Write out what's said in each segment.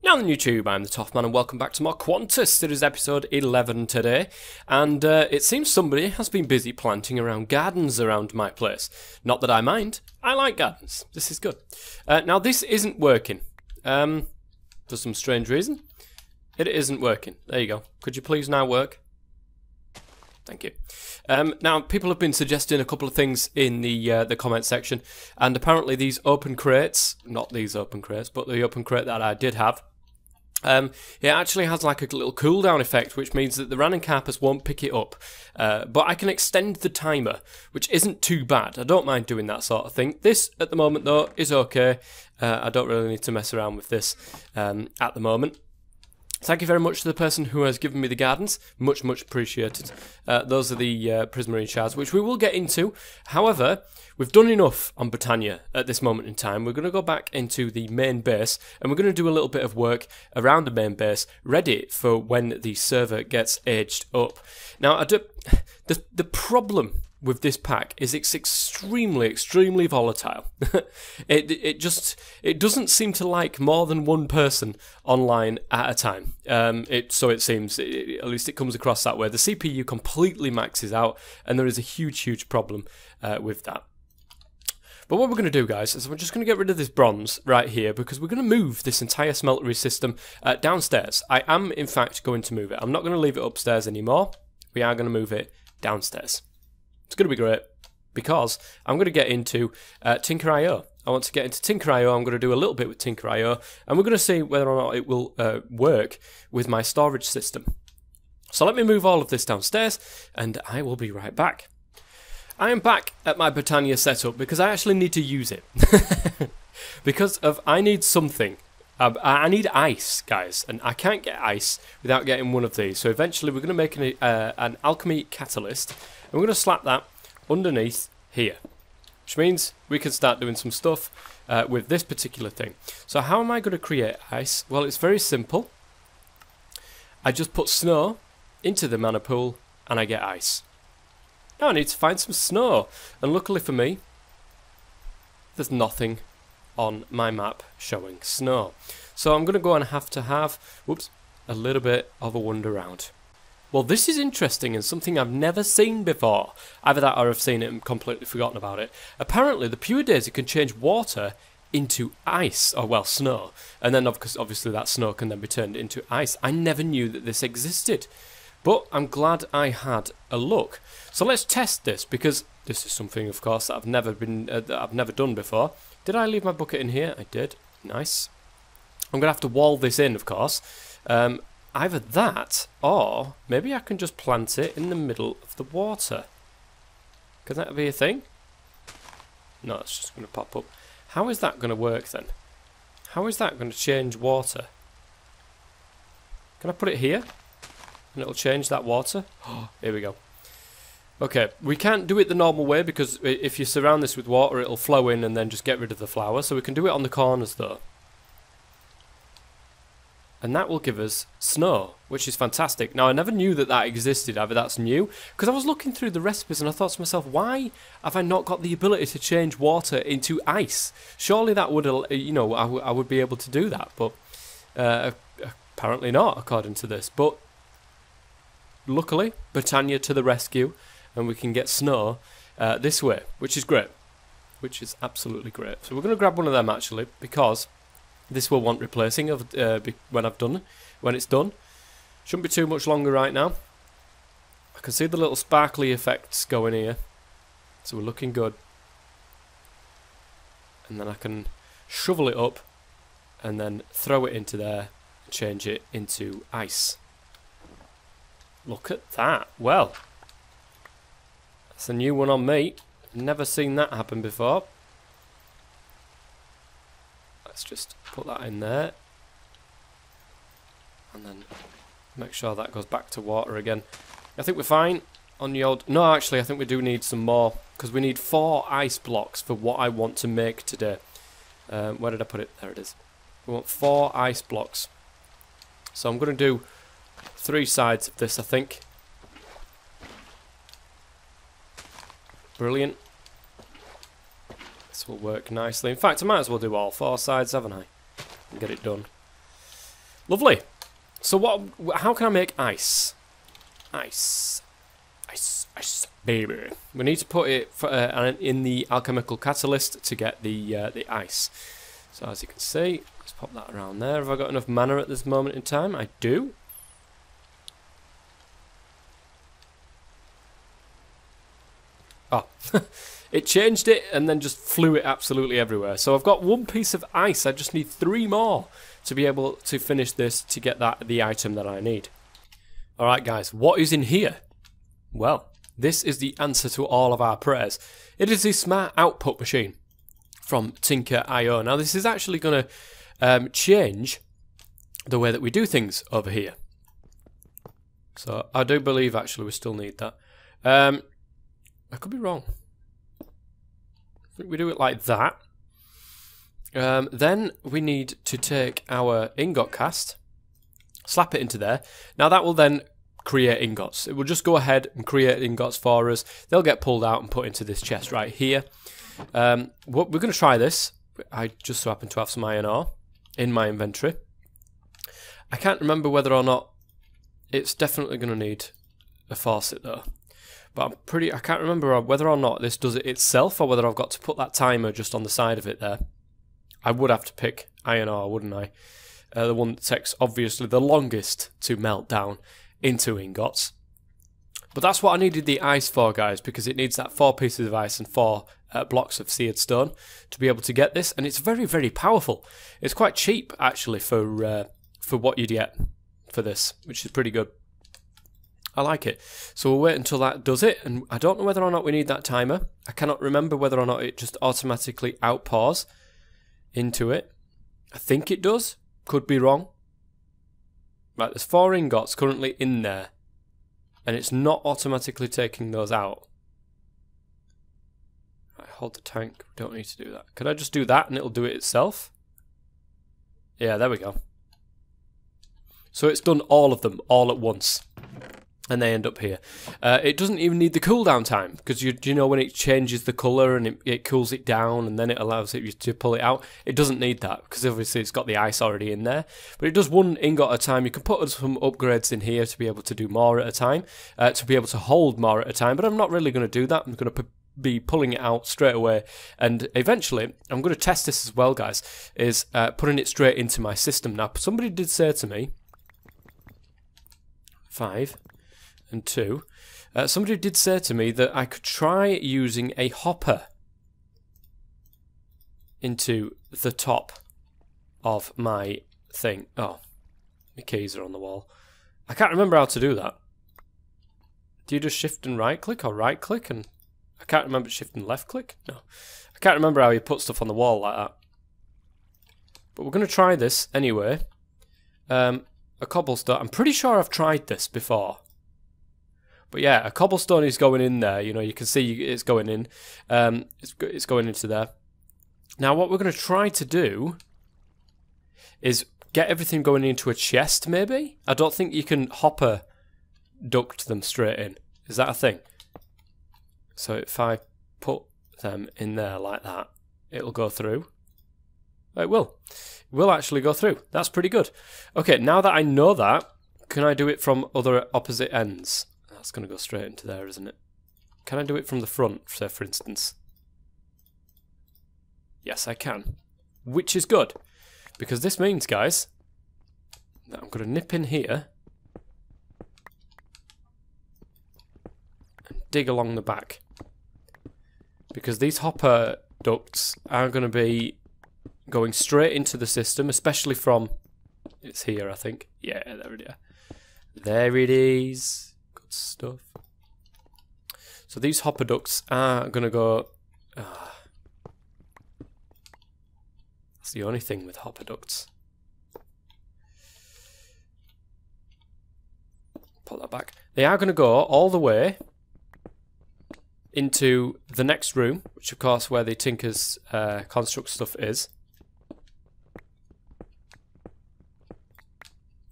Now on YouTube, I'm the Toff Man and welcome back to more Quantus. It is episode 11 today, and it seems somebody has been busy planting around gardens around my place. Not that I mind, I like gardens. This is good. Now this isn't working. For some strange reason, it isn't working. There you go. Could you please now work? Thank you. Now, people have been suggesting a couple of things in the comment section, and apparently these open crates, not these open crates, but the open crate that I did have, it actually has like a little cooldown effect, which means that the random carpus won't pick it up. But I can extend the timer, which isn't too bad. I don't mind doing that sort of thing. This, at the moment, though, is okay. I don't really need to mess around with this at the moment. Thank you very much to the person who has given me the gardens. Much, much appreciated. Those are the Prismarine shards, which we will get into. However, we've done enough on Britannia at this moment in time. We're going to go back into the main base, and we're going to do a little bit of work around the main base, ready for when the server gets aged up. Now, the problem with this pack is it's extremely volatile. it doesn't seem to like more than one person online at a time. So it seems, at least it comes across that way. The CPU completely maxes out, and there is a huge problem with that. But what we're going to do, guys, is we're just going to get rid of this bronze right here, because we're going to move this entire smeltery system downstairs. I am, in fact, going to move it. I'm not going to leave it upstairs anymore. We are going to move it downstairs. It's going to be great, because I'm going to get into Tinker.io. I want to get into Tinker.io. I'm going to do a little bit with Tinker.io, and we're going to see whether or not it will work with my storage system. So let me move all of this downstairs, and I will be right back. I am back at my Britannia setup because I actually need to use it. I need something. I need ice, guys, and I can't get ice without getting one of these. So eventually we're going to make an alchemy catalyst, and we're going to slap that underneath here, which means we can start doing some stuff with this particular thing. So how am I going to create ice? Well, it's very simple. I just put snow into the mana pool, and I get ice. Now I need to find some snow, and luckily for me, there's nothing on my map showing snow. So I'm going to go and have a little bit of a wander around. Well, this is interesting and something I've never seen before. Either that or I've seen it and completely forgotten about it. Apparently, the Pure Daisy can change water into ice, or well, snow. And then obviously that snow can then be turned into ice. I never knew that this existed. But I'm glad I had a look. So let's test this, because this is something, of course, that I've never done before. Did I leave my bucket in here? I did. Nice. I'm going to have to wall this in, of course. Either that, or maybe I can just plant it in the middle of the water. Can that be a thing? No, it's just going to pop up. How is that going to work then? How is that going to change water? Can I put it here? And it'll change that water? Oh, here we go. Okay, we can't do it the normal way, because if you surround this with water, it'll flow in and then just get rid of the flower. So we can do it on the corners, though. And that will give us snow, which is fantastic. Now, I never knew that that existed. Either that's new, because I was looking through the recipes and I thought to myself, why have I not got the ability to change water into ice? Surely that would, you know, I would be able to do that, but apparently not, according to this. But luckily, Britannia to the rescue, and we can get snow this way, which is great. Which is absolutely great. So we're going to grab one of them, actually, because this will want replacing when it's done. Shouldn't be too much longer right now. I can see the little sparkly effects going here, so we're looking good. And then I can shovel it up and then throw it into there and change it into ice. Look at that. Well, that's a new one on me. Never seen that happen before. Let's just put that in there, and then make sure that goes back to water again. I think we're fine on the old... No, actually, I think we do need some more, because we need 4 ice blocks for what I want to make today. Where did I put it? There it is. We want 4 ice blocks. So I'm going to do 3 sides of this, I think. Brilliant. This will work nicely. In fact, I might as well do all 4 sides, haven't I? And get it done. Lovely. So how can I make ice? Ice, baby. We need to put it in the alchemical catalyst to get the ice. So as you can see, let's pop that around there. Have I got enough mana at this moment in time? I do. Oh, it changed it and then just flew it absolutely everywhere. So I've got one piece of ice. I just need 3 more to be able to finish this to get the item that I need. Alright guys, what is in here? Well, this is the answer to all of our prayers. It is the smart output machine from Tinker.io. Now this is actually going to change the way that we do things over here. So I do believe actually we still need that. I could be wrong. I think we do it like that. Then we need to take our ingot cast, slap it into there. Now that will then create ingots. It will just go ahead and create ingots for us. They'll get pulled out and put into this chest right here. We're going to try this. I just so happen to have some iron ore in my inventory. I can't remember whether or not it's definitely going to need a faucet though. But I can't remember whether or not this does it itself or whether I've got to put that timer just on the side of it there. I would have to pick iron ore, wouldn't I? The one that takes obviously the longest to melt down into ingots. But that's what I needed the ice for, guys, because it needs that 4 pieces of ice and 4 blocks of seared stone to be able to get this, and it's very, very powerful. It's quite cheap actually for what you'd get for this, which is pretty good. I like it. So we'll wait until that does it, and I don't know whether or not we need that timer. I cannot remember whether or not it just automatically outpours into it. I think it does. Could be wrong. Right, there's 4 ingots currently in there, and it's not automatically taking those out. Right, hold the tank. We don't need to do that. Could I just do that and it'll do it itself? Yeah, there we go. So it's done all of them all at once. And they end up here. It doesn't even need the cooldown time, because you know when it changes the colour and it cools it down and then it allows it to pull it out. It doesn't need that, because obviously it's got the ice already in there. But it does 1 ingot at a time. You can put some upgrades in here to be able to do more at a time, to be able to hold more at a time. But I'm not really going to do that. I'm going to be pulling it out straight away. And eventually, I'm going to test this as well, guys, is putting it straight into my system. Now, somebody did say to me, 5 and 2. Somebody did say to me that I could try using a hopper into the top of my thing. Oh, my keys are on the wall. I can't remember how to do that. Do you just shift and right click, or right click? And I can't remember shift and left click. No, I can't remember how you put stuff on the wall like that. But we're going to try this anyway. A cobblestone. I'm pretty sure I've tried this before. But yeah, a cobblestone is going in there. You know, you can see it's going in. It's going into there. Now, what we're going to try to do is get everything going into a chest, maybe? I don't think you can hopper duct them straight in. Is that a thing? So if I put them in there like that, it'll go through. It will. It will actually go through. That's pretty good. Okay, now that I know that, can I do it from other opposite ends? That's going to go straight into there, isn't it? Can I do it from the front, say, for instance? Yes, I can. Which is good. Because this means, guys, that I'm going to nip in here and dig along the back. Because these hopper ducts are going to be going straight into the system, especially from... It's here, I think. Yeah, there it is. There it is. Good stuff. So these hopper ducts are going to go... That's the only thing with hopper ducts. Put that back. They are going to go all the way into the next room, which of course where the Tinker's construct stuff is.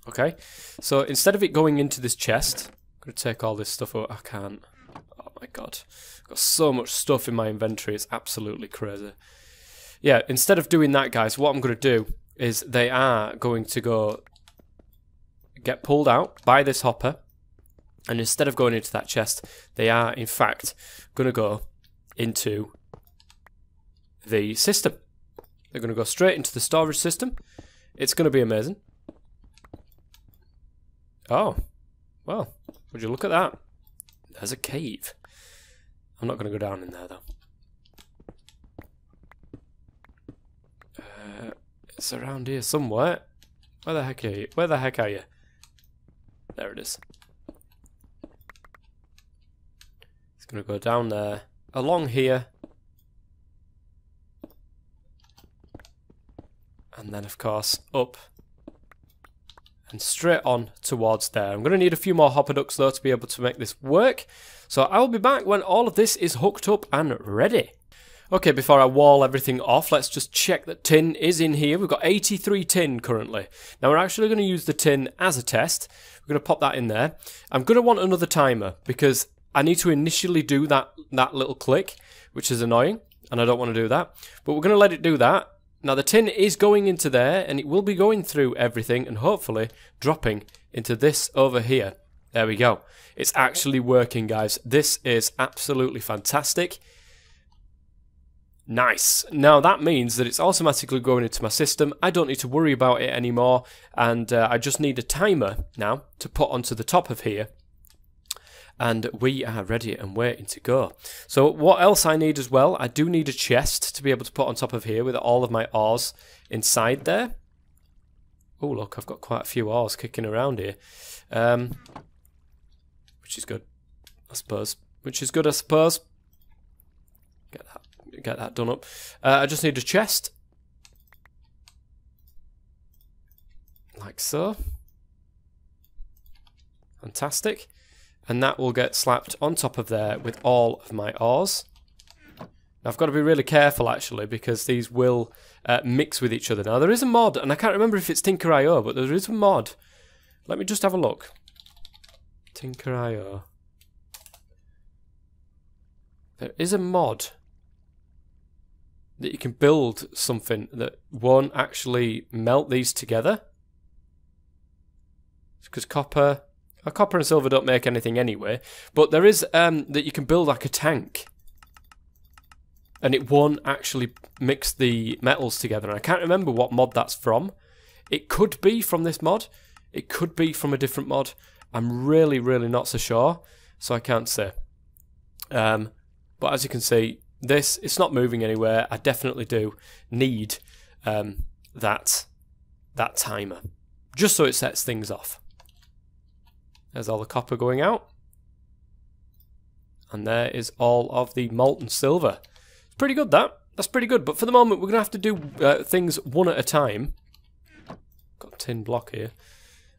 Okay, so instead of it going into this chest, I'm going to take all this stuff out. I can't. Oh my god. I've got so much stuff in my inventory, it's absolutely crazy. Yeah, instead of doing that, guys, what I'm going to do is they are going to go get pulled out by this hopper. And instead of going into that chest, they are, in fact, going to go into the system. They're going to go straight into the storage system. It's going to be amazing. Oh, well, would you look at that? There's a cave. I'm not going to go down in there, though. It's around here somewhere. Where the heck are you? Where the heck are you? There it is. It's going to go down there, along here. And then, of course, up. And straight on towards there. I'm going to need a few more hopper ducts, though, to be able to make this work. So I'll be back when all of this is hooked up and ready. Okay, before I wall everything off, let's just check that tin is in here. We've got 83 tin currently. Now, we're actually going to use the tin as a test. We're going to pop that in there. I'm going to want another timer because I need to initially do that little click, which is annoying, and I don't want to do that. But we're going to let it do that. Now, the tin is going into there, and it will be going through everything and hopefully dropping into this over here. There we go. It's actually working, guys. This is absolutely fantastic. Nice. Now that means that it's automatically going into my system. I don't need to worry about it anymore, and I just need a timer now to put onto the top of here, and we are ready and waiting to go. So what else I need as well, I do need a chest to be able to put on top of here with all of my ores inside there. Oh look, I've got quite a few ores kicking around here, which is good, I suppose. Get that done up. I just need a chest. Like so. Fantastic. And that will get slapped on top of there with all of my ores. Now, I've got to be really careful, actually, because these will mix with each other. Now, there is a mod, and I can't remember if it's Tinker.io, but there is a mod. Let me just have a look. Tinker.io. There is a mod that you can build something that won't actually melt these together. Because copper and silver don't make anything anyway. But there is that you can build like a tank, and it won't actually mix the metals together. And I can't remember what mod that's from. It could be from this mod. It could be from a different mod. I'm really, really not so sure, so I can't say. But as you can see, it's not moving anywhere. I definitely do need that timer, just so it sets things off. There's all the copper going out, and there is all of the molten silver. It's pretty good, that's pretty good. But for the moment, we're gonna have to do things one at a time. Got a tin block here.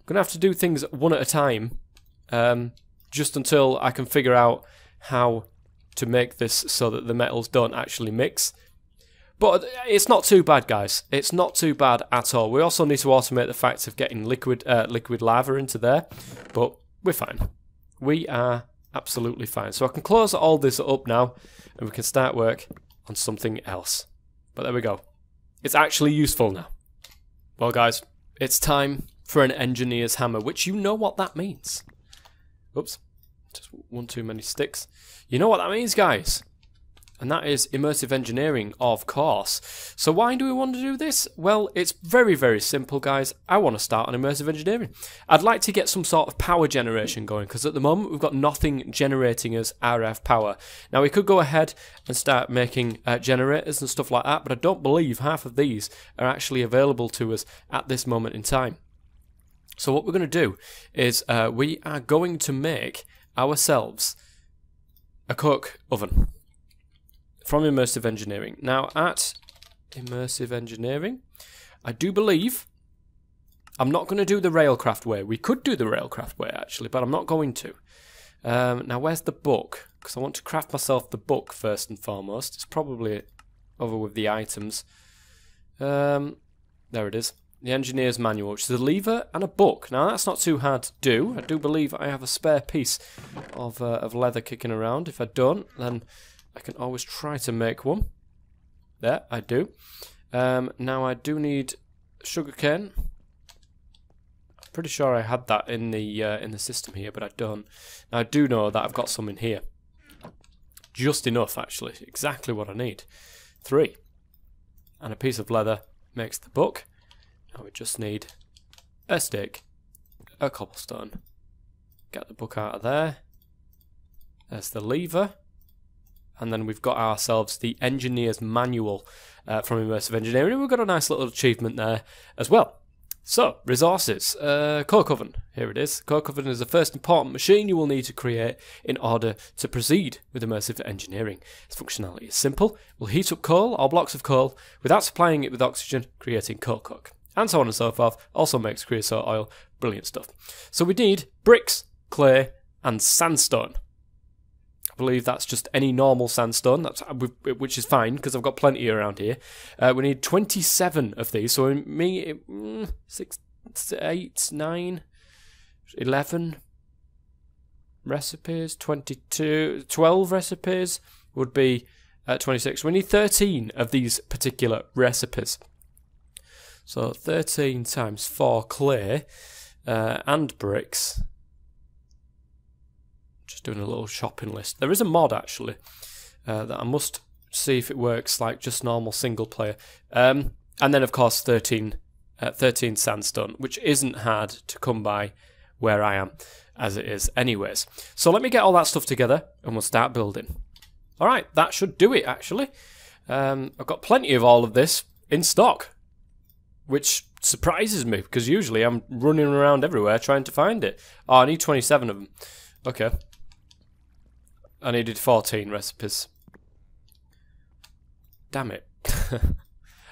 Gonna have to do things one at a time, just until I can figure out how to make this so that the metals don't actually mix. But it's not too bad, guys. It's not too bad at all. We also need to automate the fact of getting liquid lava into there, but we're fine. We are absolutely fine. So I can close all this up now, and we can start work on something else. But there we go. It's actually useful now. Well, guys, it's time for an engineer's hammer, which you know what that means. Oops. Just one too many sticks. You know what that means, guys? And that is immersive engineering, of course. So why do we want to do this? Well, it's very, very simple, guys. I want to start on immersive engineering. I'd like to get some sort of power generation going, because at the moment we've got nothing generating us RF power. Now, we could go ahead and start making generators and stuff like that, but I don't believe half of these are actually available to us at this moment in time. So what we're going to do is we are going to make ourselves a coke oven from immersive engineering. Now, at immersive engineering, I do believe I'm not going to do the railcraft way. We could do the railcraft way, actually, but I'm not going to. Now, where's the book? Because I want to craft myself the book first and foremost. It's probably over with the items. There it is. The engineer's manual, which is a lever and a book. Now, that's not too hard to do. I do believe I have a spare piece of leather kicking around. If I don't, then I can always try to make one. There, I do. Now, I do need sugarcane. Pretty sure I had that in the system here, but I don't. Now I do know that I've got some in here. Just enough, actually. Exactly what I need. 3. And a piece of leather makes the book. Now we just need a stick, a cobblestone. Get the book out of there. There's the lever. And then we've got ourselves the Engineer's Manual from Immersive Engineering. We've got a nice little achievement there as well. So, resources. Coke oven. Here it is. Coke oven is the first important machine you will need to create in order to proceed with immersive engineering. Its functionality is simple. It will heat up coal or blocks of coal without supplying it with oxygen, creating coal coke. And so on and so forth. Also makes creosote oil. Brilliant stuff. So we need bricks, clay, and sandstone. I believe that's just any normal sandstone, which is fine because I've got plenty around here. We need 27 of these, so 6, 8, 9, 11 recipes, 22, 12 recipes would be 26. We need 13 of these particular recipes. So 13 times 4 clay and bricks. Just doing a little shopping list. There is a mod actually that I must see if it works like just normal single player. And then of course 13 sandstone, which isn't hard to come by where I am as it is anyways. So let me get all that stuff together and we'll start building. Alright, that should do it actually. I've got plenty of all of this in stock, which surprises me because usually I'm running around everywhere trying to find it. Oh, I need 27 of them. Okay. I needed 14 recipes. Damn it.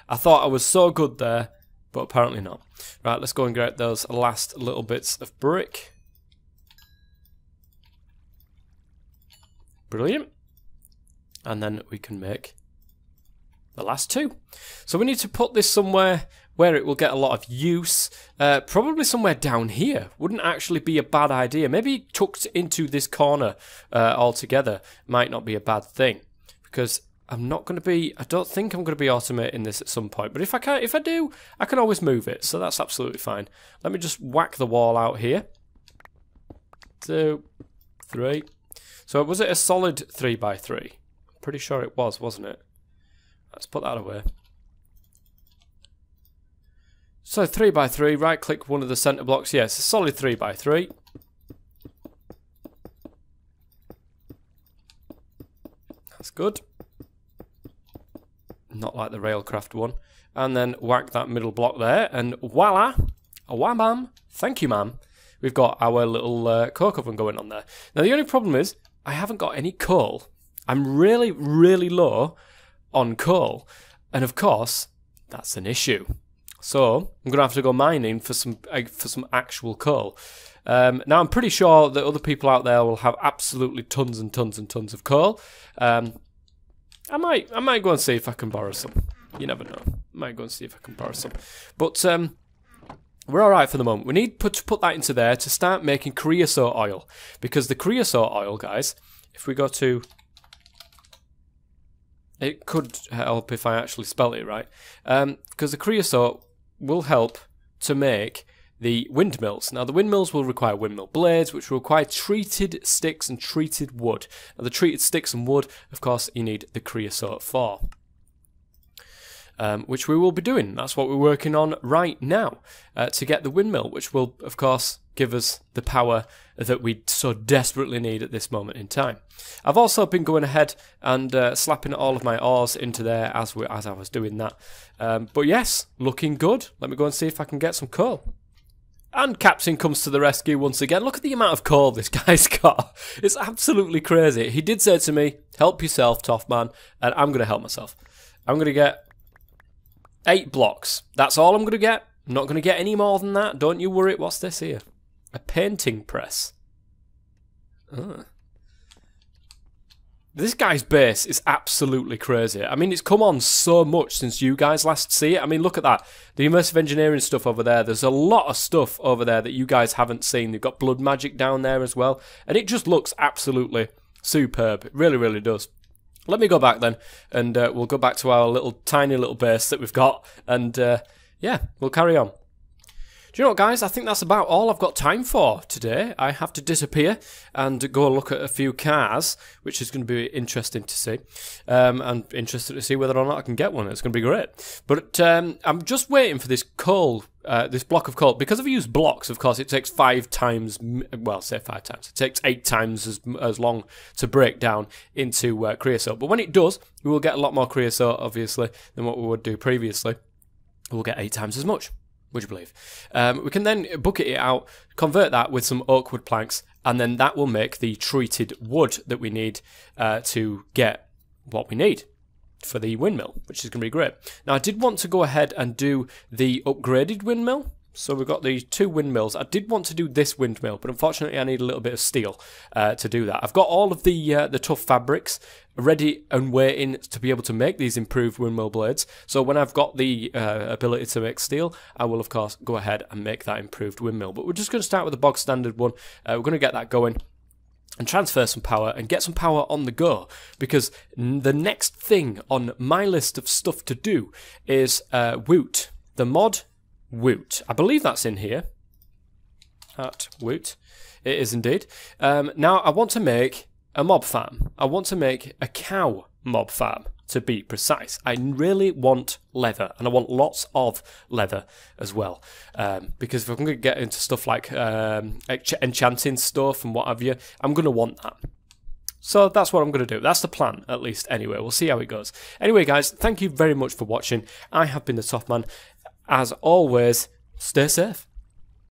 I thought I was so good there, but apparently not. Right, let's go and get those last little bits of brick. Brilliant. And then we can make the last 2. So we need to put this somewhere where it will get a lot of use. Probably somewhere down here. Wouldn't actually be a bad idea. Maybe tucked into this corner altogether might not be a bad thing. Because I'm not going to be... I don't think I'm going to be automating this at some point. But if I do, I can always move it. So that's absolutely fine. Let me just whack the wall out here. 2, 3. So was it a solid 3x3? Pretty sure it was, wasn't it? Let's put that away. So 3x3, right click one of the centre blocks. Yes, a solid 3x3. That's good. Not like the Railcraft one. And then whack that middle block there, and voila, a wham-bam, thank you ma'am. We've got our little coke oven going on there. Now the only problem is, I haven't got any coal. I'm really, really low on coal. And of course, that's an issue. So I'm going to have to go mining for some actual coal. Now I'm pretty sure that other people out there will have absolutely tons and tons and tons of coal. I might go and see if I can borrow some. You never know. I might go and see if I can borrow some. But we're all right for the moment. We need to put that into there to start making creosote oil, because the creosote oil, guys, if we go to... It could help if I actually spell it right. Because the creosote will help to make the windmills. Now, the windmills will require windmill blades, which will require treated sticks and treated wood. Now, the treated sticks and wood, of course, you need the creosote for. Which we will be doing. That's what we're working on right now to get the windmill, which will, of course, give us the power that we so desperately need at this moment in time. I've also been going ahead and slapping all of my ores into there as I was doing that. But yes, looking good. Let me go and see if I can get some coal. And Captain comes to the rescue once again. Look at the amount of coal this guy's got. It's absolutely crazy. He did say to me, help yourself, tough man, and I'm going to help myself. I'm going to get 8 blocks. That's all I'm going to get. I'm not going to get any more than that. Don't you worry. What's this here? A painting press. This guy's base is absolutely crazy. I mean, it's come on so much since you guys last see it. I mean, look at that. The immersive engineering stuff over there. There's a lot of stuff over there that you guys haven't seen. They've got blood magic down there as well. And it just looks absolutely superb. It really, really does. Let me go back then, and we'll go back to our tiny little base that we've got, and yeah, we'll carry on. Do you know what, guys? I think that's about all I've got time for today. I have to disappear and go look at a few cars, which is going to be interesting to see. I'm interested to see whether or not I can get one. It's going to be great. But I'm just waiting for this coal, this block of coal. Because I've used blocks, of course, it takes 5 times, well, say 5 times. It takes 8 times as long to break down into creosote. But when it does, we will get a lot more creosote, obviously, than what we would do previously. We'll get 8 times as much. Would you believe? We can then bucket it out, convert that with some oak wood planks, and then that will make the treated wood that we need to get what we need for the windmill, which is going to be great. Now, I did want to go ahead and do the upgraded windmill. So we've got the 2 windmills. I did want to do this windmill, but unfortunately I need a little bit of steel to do that. I've got all of the tough fabrics ready and waiting to be able to make these improved windmill blades. So when I've got the ability to make steel, I will of course go ahead and make that improved windmill. But we're just going to start with the bog standard one. We're going to get that going and transfer some power and get some power on the go, because the next thing on my list of stuff to do is Woot, the mod Woot. I believe that's in here. At Woot. It is indeed. Now, I want to make a mob farm. I want to make a cow mob farm, to be precise. I really want leather, and I want lots of leather as well. Because if I'm going to get into stuff like enchanting stuff and what have you, I'm going to want that. So that's what I'm going to do. That's the plan, at least, anyway. We'll see how it goes. Anyway, guys, thank you very much for watching. I have been the Top Man. As always, stay safe.